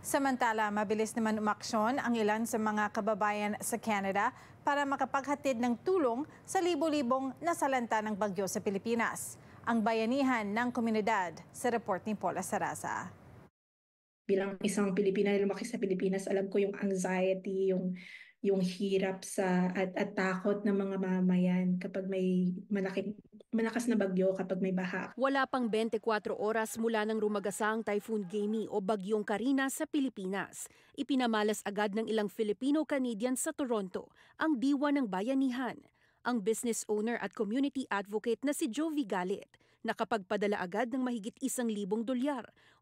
Samantala, mabilis naman umaksyon ang ilan sa mga kababayan sa Canada para makapaghatid ng tulong sa libo-libong nasalanta ng bagyo sa Pilipinas. Ang bayanihan ng komunidad sa report ni Paula Saraza. Bilang isang Pilipina na lumaki sa Pilipinas, alam ko yung anxiety, yung hirap at takot ng mga mamamayan kapag may malakas na bagyo, kapag may baha. Wala pang 24 oras mula nang rumagasang Typhoon Gamy o Bagyong Karina sa Pilipinas. Ipinamalas agad ng ilang Filipino-Canadians sa Toronto ang diwa ng bayanihan. Ang business owner at community advocate na si Jovi Galit nakapagpadala agad ng mahigit $1,000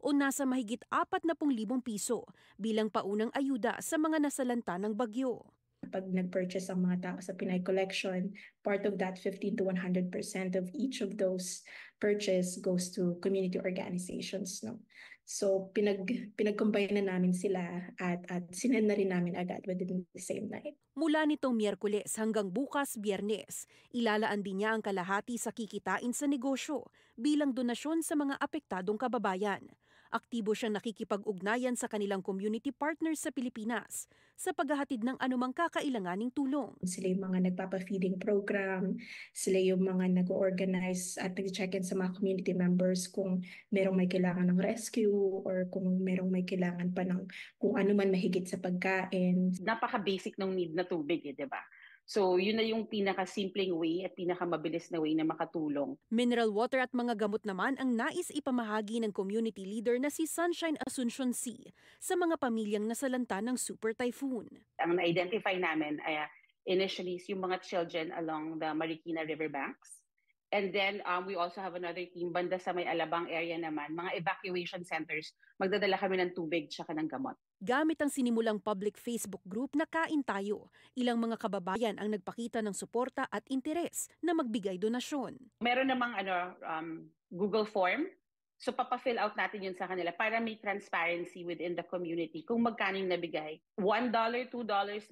o nasa mahigit 40,000 piso bilang paunang ayuda sa mga nasalanta ng bagyo. Pag nag-purchase ang mga tao sa Pinay Collection, part of that 15 to 100% of each of those purchase goes to community organizations. No? So pinag-combine na namin sila at sinend na rin namin agad within the same night. Mula nitong Miyerkules hanggang bukas Biyernes, ilalaan din niya ang kalahati sa kikitain sa negosyo bilang donasyon sa mga apektadong kababayan. Aktibo siyang nakikipag-ugnayan sa kanilang community partners sa Pilipinas sa paghahatid ng anumang kakailanganing tulong. Sila yung mga nagpapa-feeding program, sila yung mga nag-organize at nag-check-in sa mga community members kung merong may kailangan ng rescue or kung merong may kailangan pa ng kung ano man mahigit sa pagkain. Napaka-basic ng need na tubig, di ba? So, yun na yung pinaka-simpleng way at pinaka-mabilis na way na makatulong. Mineral water at mga gamot naman ang nais ipamahagi ng community leader na si Sunshine Asuncion C sa mga pamilyang nasalanta ng Super Typhoon. Ang na-identify namin ay initially yung mga children along the Marikina riverbanks. And then we also have another team banda sa may Alabang area naman, mga evacuation centers. Magdadala kami ng tubig tsaka ng gamot. Gamit ang sinimulang public Facebook group na Kain Tayo, ilang mga kababayan ang nagpakita ng suporta at interes na magbigay donasyon. Meron namang Google form. So papafill out natin yun sa kanila para may transparency within the community. Kung magkano yung nabigay, $1, $2,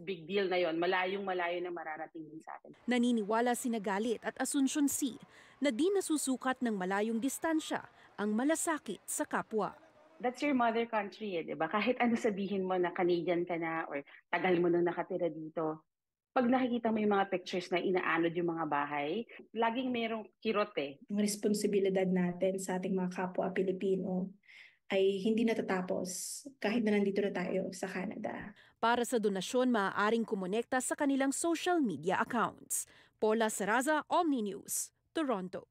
big deal na yon. Malayong-malayo na mararating din sa atin. Naniniwala sina Galit at Asuncion C na di nasusukat ng malayong distansya ang malasakit sa kapwa. That's your mother country, di ba? Kahit ano sabihin mo na Canadian ka na or tagal mo nang nakatira dito, pag nakikita mo yung mga pictures na inaanod yung mga bahay, laging mayroong kirot eh. Ang responsibilidad natin sa ating mga kapwa Pilipino ay hindi natatapos kahit na nandito na tayo sa Canada. Para sa donasyon, maaaring kumonekta sa kanilang social media accounts. Paula Saraza, Omni News, Toronto.